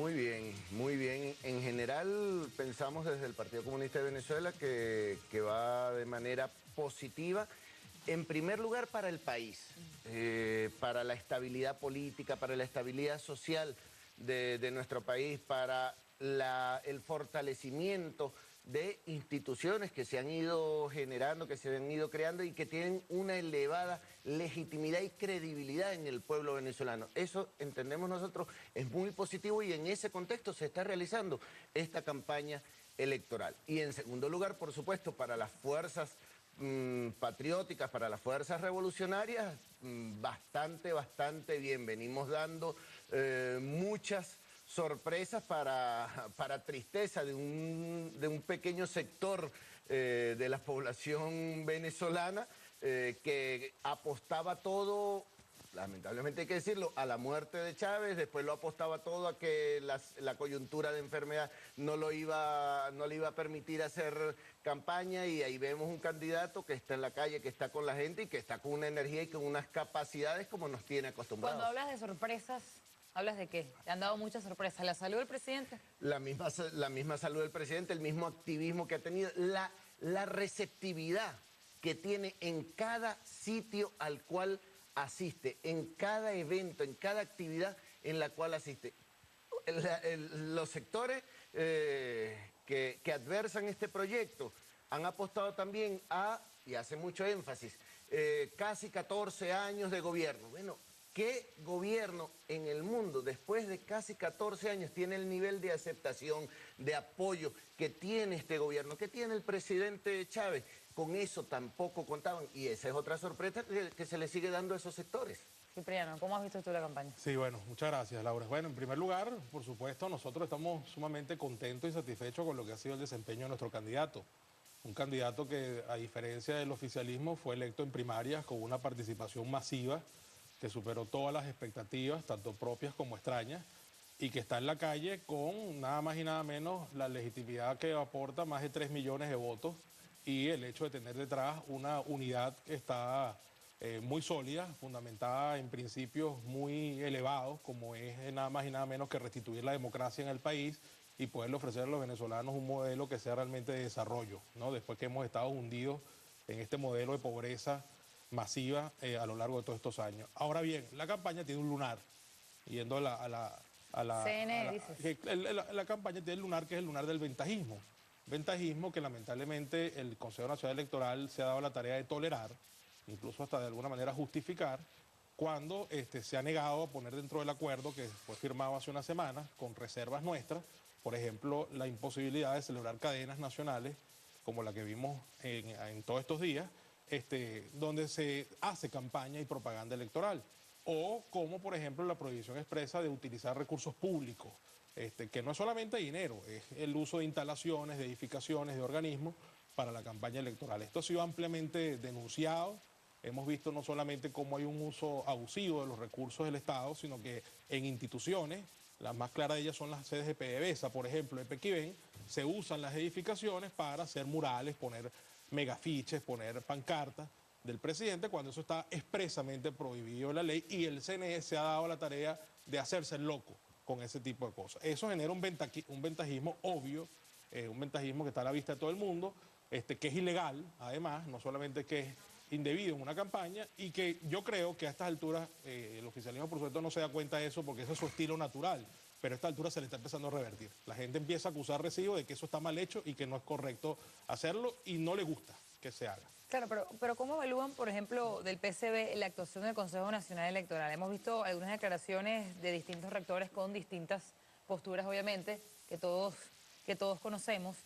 Muy bien, muy bien. En general pensamos desde el Partido Comunista de Venezuela que va de manera positiva. En primer lugar para el país, para la estabilidad política, para la estabilidad social de nuestro país, para el fortalecimiento de instituciones que se han ido generando, que se han ido creando y que tienen una elevada legitimidad y credibilidad en el pueblo venezolano. Eso, entendemos nosotros, es muy positivo y en ese contexto se está realizando esta campaña electoral. Y en segundo lugar, por supuesto, para las fuerzas patrióticas, para las fuerzas revolucionarias, bastante bien. Venimos dando muchas sorpresas para tristeza de un pequeño sector de la población venezolana que apostaba todo, lamentablemente hay que decirlo, a la muerte de Chávez. Después lo apostaba todo a que la coyuntura de enfermedad no le iba a permitir hacer campaña, y ahí vemos un candidato que está en la calle, que está con la gente y que está con una energía y con unas capacidades como nos tiene acostumbrados. Cuando hablas de sorpresas, ¿hablas de qué? ¿Te han dado muchas sorpresas? ¿La salud del presidente? La misma salud del presidente, el mismo activismo que ha tenido, la receptividad que tiene en cada sitio al cual asiste, en cada evento, en cada actividad en la cual asiste. Los sectores que adversan este proyecto han apostado también y hace mucho énfasis, casi 14 años de gobierno. Bueno, ¿qué gobierno en el mundo, después de casi 14 años, tiene el nivel de aceptación, de apoyo que tiene este gobierno, que tiene el presidente Chávez? Con eso tampoco contaban, y esa es otra sorpresa que se le sigue dando a esos sectores. Cipriano, ¿cómo has visto tú la campaña? Sí, bueno, muchas gracias, Laura. Bueno, en primer lugar, por supuesto, nosotros estamos sumamente contentos y satisfechos con lo que ha sido el desempeño de nuestro candidato. Un candidato que, a diferencia del oficialismo, fue electo en primarias con una participación masiva que superó todas las expectativas, tanto propias como extrañas, y que está en la calle con nada más y nada menos la legitimidad que aporta más de 3 millones de votos y el hecho de tener detrás una unidad que está muy sólida, fundamentada en principios muy elevados, como es nada más y nada menos que restituir la democracia en el país y poderle ofrecer a los venezolanos un modelo que sea realmente de desarrollo, ¿no? Después que hemos estado hundidos en este modelo de pobreza masiva a lo largo de todos estos años. Ahora bien, la campaña tiene un lunar, yendo CNE, dices. la campaña tiene el lunar, que es el lunar del ventajismo. Ventajismo que lamentablemente el Consejo Nacional Electoral se ha dado la tarea de tolerar, incluso hasta de alguna manera justificar, cuando se ha negado a poner dentro del acuerdo que fue firmado hace unas semanas, con reservas nuestras, por ejemplo, la imposibilidad de celebrar cadenas nacionales, como la que vimos en todos estos días, donde se hace campaña y propaganda electoral, o como por ejemplo la prohibición expresa de utilizar recursos públicos, que no es solamente dinero, es el uso de instalaciones, de edificaciones, de organismos para la campaña electoral. Esto ha sido ampliamente denunciado. Hemos visto no solamente cómo hay un uso abusivo de los recursos del Estado, sino que en instituciones, las más claras de ellas son las sedes de PDVSA, por ejemplo, de Pequibén, se usan las edificaciones para hacer murales, poner megafiches, poner pancartas del presidente, cuando eso está expresamente prohibido en la ley, y el CNE se ha dado la tarea de hacerse el loco con ese tipo de cosas. Eso genera un ventajismo obvio, un ventajismo que está a la vista de todo el mundo, que es ilegal, además, no solamente que es indebido en una campaña, y que yo creo que a estas alturas el oficialismo por supuesto no se da cuenta de eso, porque ese es su estilo natural, pero a esta altura se le está empezando a revertir. La gente empieza a acusar recibo de que eso está mal hecho y que no es correcto hacerlo, y no le gusta que se haga. Claro, pero ¿cómo evalúan, por ejemplo, del PCB la actuación del Consejo Nacional Electoral? Hemos visto algunas declaraciones de distintos rectores con distintas posturas, obviamente, que todos conocemos,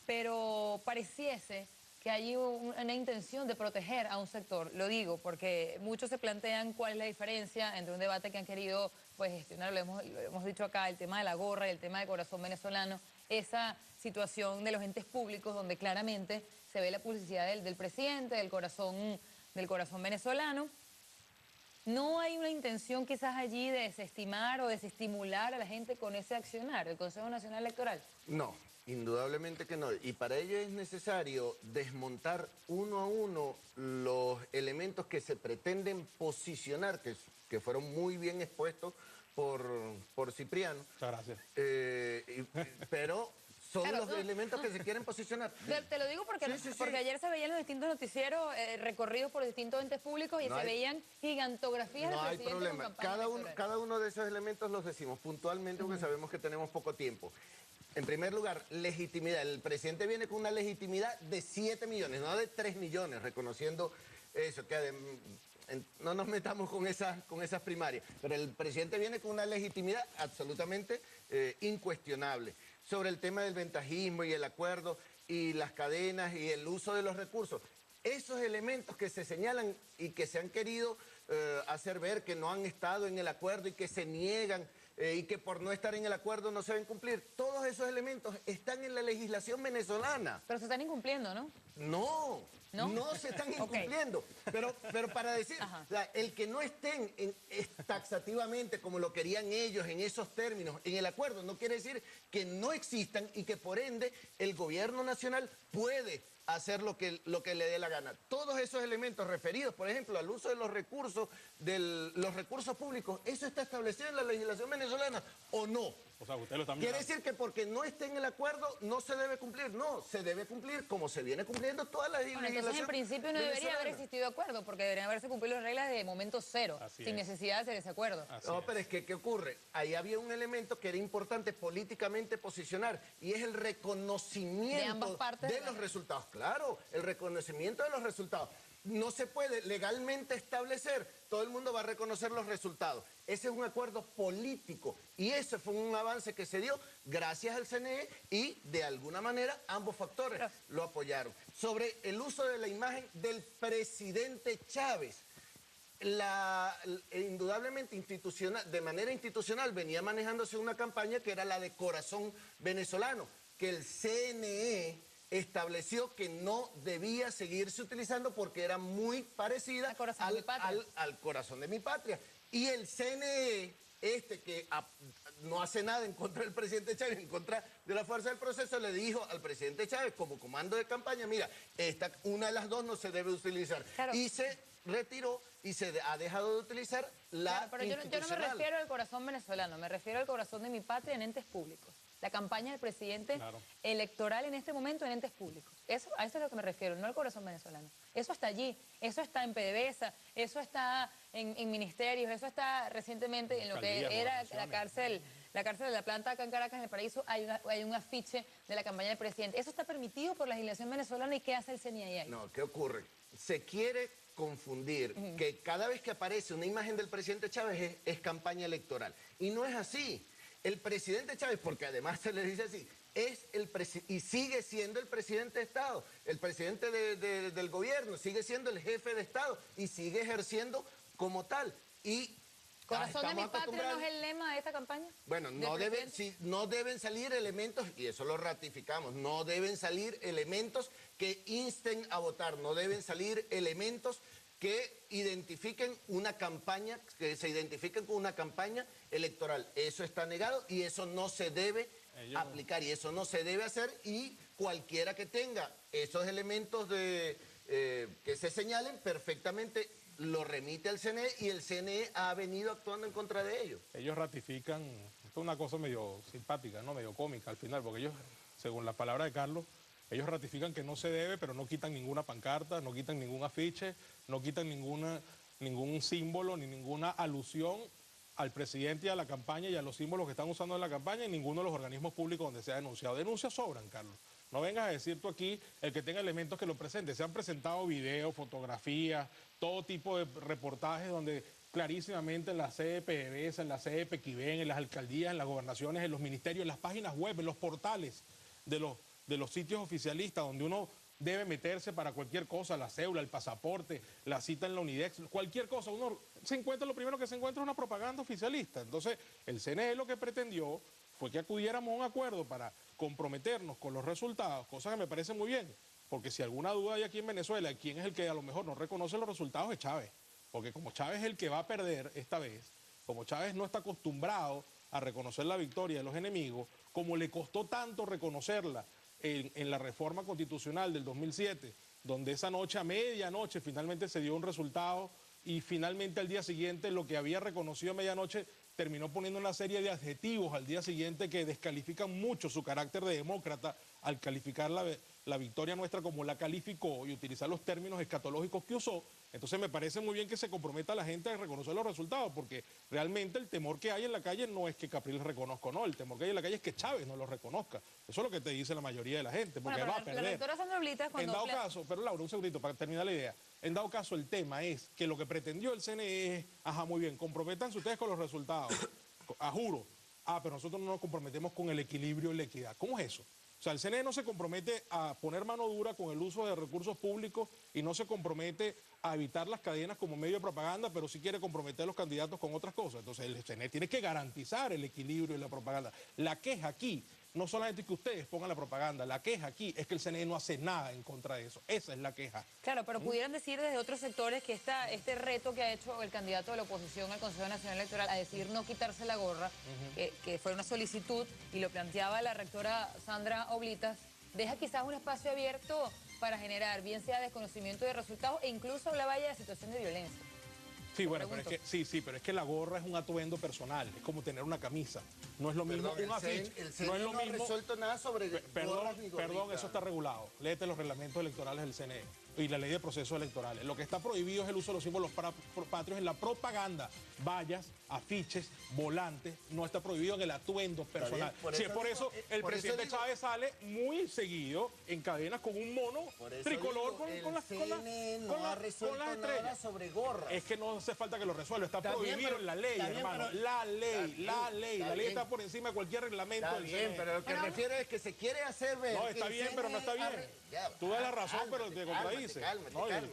pero pareciese que hay una intención de proteger a un sector. Lo digo porque muchos se plantean cuál es la diferencia entre un debate que han querido pues, gestionar, lo hemos dicho acá, el tema de la gorra y el tema del corazón venezolano, esa situación de los entes públicos donde claramente se ve la publicidad del presidente, del corazón venezolano. ¿No hay una intención quizás allí de desestimar o desestimular a la gente con ese accionar del Consejo Nacional Electoral? No, indudablemente que no. Y para ello es necesario desmontar uno a uno los elementos que se pretenden posicionar, que fueron muy bien expuestos por Cipriano. Muchas gracias. Pero son Claro, los elementos que se quieren posicionar. Te lo digo porque, Sí. porque ayer se veían los distintos noticieros recorridos por distintos entes públicos y No se hay- veían gigantografías No del hay presidente con problema. campaña electoral. Cada uno de esos elementos los decimos puntualmente porque sabemos que tenemos poco tiempo. En primer lugar, legitimidad. El presidente viene con una legitimidad de 7 millones, no de 3 millones, reconociendo eso, que no nos metamos con esas primarias. Pero el presidente viene con una legitimidad absolutamente incuestionable. Sobre el tema del ventajismo y el acuerdo y las cadenas y el uso de los recursos. Esos elementos que se señalan y que se han querido hacer ver que no han estado en el acuerdo y que se niegan y que por no estar en el acuerdo no se deben cumplir, todos esos elementos están en la legislación venezolana. Pero se están incumpliendo, ¿no? No, ¿No? no se están Ok. incumpliendo. Pero para decir, Ajá. o sea, el que no estén taxativamente como lo querían ellos en esos términos en el acuerdo, no quiere decir que no existan y que por ende el gobierno nacional puede hacer lo que le dé la gana. Todos esos elementos referidos, por ejemplo, al uso de los recursos públicos, ¿eso está establecido en la legislación venezolana o no? O sea, ustedes lo están ¿Quiere mirando. decir que porque no esté en el acuerdo no se debe cumplir? No, se debe cumplir como se viene cumpliendo toda la Bueno, legislación entonces en principio no debería haber venezolana. existido acuerdo porque deberían haberse cumplido las reglas de momento cero, Así sin es. necesidad de hacer ese acuerdo. Así No, es. pero es que, ¿qué ocurre? Ahí había un elemento que era importante políticamente posicionar y es el reconocimiento De ambas partes de de la- los resultados. Claro, el reconocimiento de los resultados. No se puede legalmente establecer, todo el mundo va a reconocer los resultados. Ese es un acuerdo político y ese fue un avance que se dio gracias al CNE y de alguna manera ambos factores Pero- lo apoyaron. Sobre el uso de la imagen del presidente Chávez. Indudablemente de manera institucional venía manejándose una campaña que era la de Corazón Venezolano, que el CNE estableció que no debía seguirse utilizando porque era muy parecida Al Corazón de mi Patria. al Corazón de mi Patria. Y el CNE, que no hace nada en contra del presidente Chávez, en contra de la fuerza del proceso, le dijo al presidente Chávez como comando de campaña, mira, una de las dos no se debe utilizar. Claro. Y se retiró y se ha dejado de utilizar la Claro, pero yo no me institucional. refiero al corazón venezolano, me refiero al corazón de mi patria en entes públicos. La campaña del presidente Claro. electoral en este momento en entes públicos. A eso es lo que me refiero, no al corazón venezolano. Eso está allí, eso está en PDVSA, eso está en ministerios, eso está recientemente en lo Alcaldías, que era gobernaciones. la cárcel de la planta acá en Caracas, en el Paraíso, hay un afiche de la campaña del presidente. Eso está permitido por la legislación venezolana y ¿qué hace el CNI ahí? No, ¿qué ocurre? Se quiere confundir que cada vez que aparece una imagen del presidente Chávez es campaña electoral. Y no es así. El presidente Chávez, porque además se le dice así, y sigue siendo el presidente de Estado, el presidente del gobierno, sigue siendo el jefe de Estado y sigue ejerciendo como tal. Y ¿Corazón de estamos mi patria no acostumbrados- es el lema de esta campaña? Bueno, ¿Del no no deben salir elementos, y eso lo ratificamos, no deben salir elementos que insten a votar, no deben salir elementos que identifiquen una campaña, que se identifiquen con una campaña electoral. Eso está negado y eso no se debe aplicar y eso no se debe hacer y cualquiera que tenga esos elementos que se señalen perfectamente lo remite al CNE y el CNE ha venido actuando en contra de ellos. Ellos ratifican, esto es una cosa medio simpática, ¿no? Medio cómica al final, porque ellos, según la palabra de Carlos, ellos ratifican que no se debe, pero no quitan ninguna pancarta, no quitan ningún afiche, no quitan ningún símbolo ni ninguna alusión al presidente y a la campaña y a los símbolos que están usando en la campaña en ninguno de los organismos públicos donde se ha denunciado. Denuncias sobran, Carlos. No vengas a decir tú aquí el que tenga elementos que lo presente. Se han presentado videos, fotografías, todo tipo de reportajes donde clarísimamente en la sede de PDVSA, en la sede de Pequibén, en las alcaldías, en las gobernaciones, en los ministerios, en las páginas web, en los portales de los sitios oficialistas donde uno debe meterse para cualquier cosa, la cédula, el pasaporte, la cita en la Unidex, cualquier cosa. Uno se encuentra, lo primero que se encuentra es una propaganda oficialista. Entonces, el CNE lo que pretendió fue que acudiéramos a un acuerdo para comprometernos con los resultados, cosa que me parece muy bien, porque si alguna duda hay aquí en Venezuela, quién es el que a lo mejor no reconoce los resultados es Chávez, porque como Chávez es el que va a perder esta vez, como Chávez no está acostumbrado a reconocer la victoria de los enemigos, como le costó tanto reconocerla en la reforma constitucional del 2007, donde esa noche a medianoche finalmente se dio un resultado y finalmente al día siguiente lo que había reconocido a medianoche terminó poniendo una serie de adjetivos al día siguiente que descalifican mucho su carácter de demócrata al calificar la victoria nuestra como la calificó y utilizar los términos escatológicos que usó. Entonces me parece muy bien que se comprometa la gente a reconocer los resultados, porque realmente el temor que hay en la calle no es que Capriles reconozca o no, el temor que hay en la calle es que Chávez no lo reconozca. Eso es lo que te dice la mayoría de la gente, porque va a perder. La rectora Sandra Oblitas En dado caso, pero Laura, un segundito para terminar la idea. En dado caso, el tema es que lo que pretendió el CNE es, ajá, muy bien, comprométanse ustedes con los resultados, a juro. Pero nosotros no nos comprometemos con el equilibrio y la equidad. ¿Cómo es eso? O sea, el CNE no se compromete a poner mano dura con el uso de recursos públicos y no se compromete a evitar las cadenas como medio de propaganda, pero sí quiere comprometer a los candidatos con otras cosas. Entonces el CNE tiene que garantizar el equilibrio y la propaganda. La queja aquí no solamente que ustedes pongan la propaganda, la queja aquí es que el CNE no hace nada en contra de eso. Esa es la queja. Claro, pero pudieran decir desde otros sectores que este reto que ha hecho el candidato de la oposición al Consejo Nacional Electoral a decir no quitarse la gorra, que fue una solicitud y lo planteaba la rectora Sandra Oblitas, deja quizás un espacio abierto para generar, bien sea desconocimiento de resultados e incluso hablaba ya de situación de violencia. Sí, bueno, pero es que, pero es que la gorra es un atuendo personal, es como tener una camisa. No es lo mismo un afiche. No es lo mismo. No ha resuelto nada sobre Perdón, eso está regulado. Léete los reglamentos electorales del CNE y la ley de procesos electorales. Lo que está prohibido es el uso de los símbolos patrios en la propaganda. Vallas, afiches, volantes, no está prohibido en el atuendo personal. Si es por eso, el presidente Chávez sale muy seguido en cadenas con un mono tricolor con las estrellas. Sobre gorras. Es que no hace falta que lo resuelva, está prohibido en la ley, hermano. La ley está por encima de cualquier reglamento del CNE. Está bien, pero lo que refiere es que se quiere hacer ver. No, está bien, pero no está bien. Tú das la razón, pero te contradices. Cálmate.